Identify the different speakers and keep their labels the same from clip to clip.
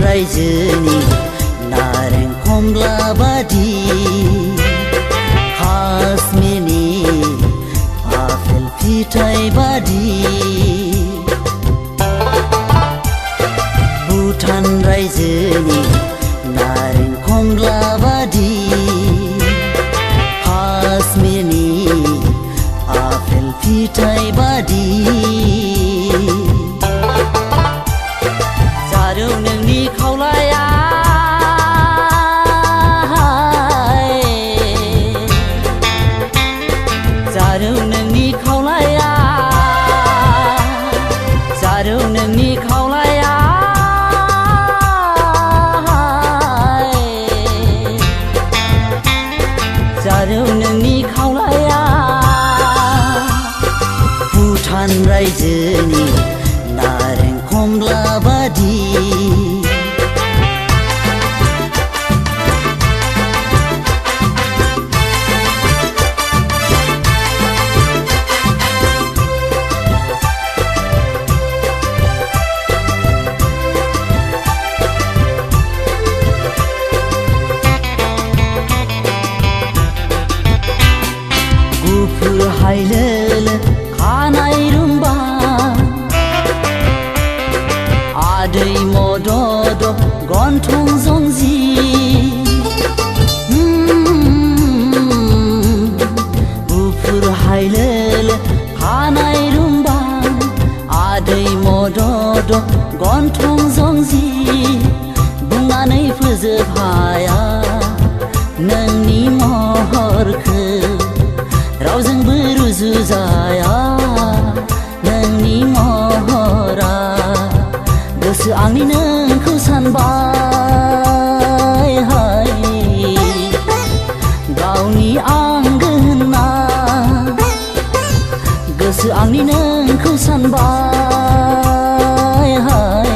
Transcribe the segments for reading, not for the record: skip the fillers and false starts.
Speaker 1: रायजोनि नारें खमला बादि काश्मीरनि आपेल फिथाइ बादि भुटान रायजोनि नारें खमला बादि काश्मीरनि आपेल फिथाइ बादि जारौ नोंनि खावलाया जारौ नोंनि खावलाया जारौ नोंनि खावलाया जारौ नोंनि खावलाया भुटान रायजोनि नारें खमला बादि गुफुर हायलोलो खानाय रुम्बा आदै मदद गन्थं जंजि गुफुर हायलोलो खानाय रुम्बा आदै मदद गन्थं जंजि बुंनानै फोजोबहाया नोंनि महरखौ रावजोंबो रुजुजाया नोंनि महरा गोसो आंनि नोंखौ सानबाय हाय गावनि आंगो होनना गोसो आंनि नोंखौ सानबाय हाय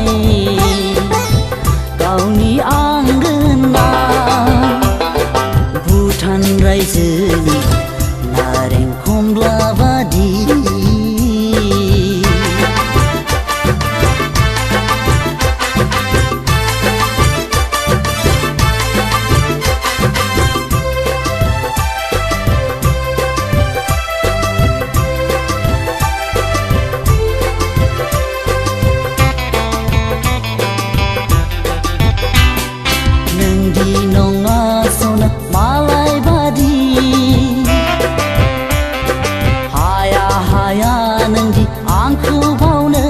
Speaker 1: गावनि आंगो होनना भुटान रायजोनि नारें खमला बादि नोंदि नङा सना मालाय बादि हाया नोंदि आंखौ बावनो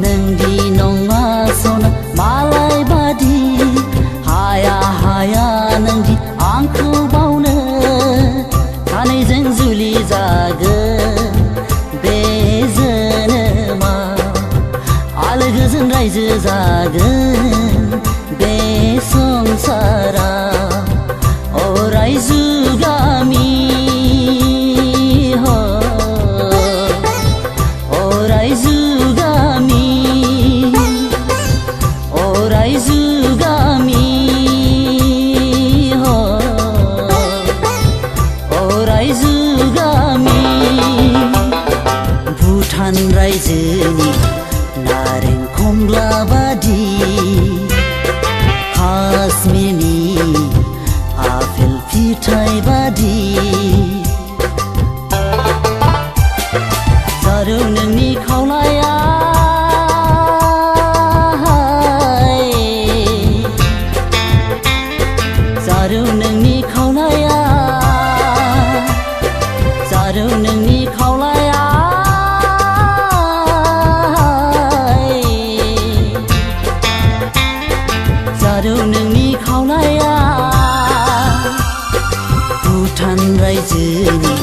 Speaker 1: नोंदि नङा सना मालाय बादि हाया नोंदि आंखौ बावनो सानैजों जुलि जागोन बे जोनोमा आलो गोजोन रायजो जागोन बे संसारा अराय जुगामि हो अराय जुगामि अराय जुगामि हो अराय जुगामि भुटान रायजोनि नारें खमला बादि काश्मीरनि आपेल फिथाइ बादि जारौ नोंनि खावलाया जारौ नोंनि खावलाया जारौ नोंनि खावलाया जारौ नोंनि खावलाया भुटान रायजोनि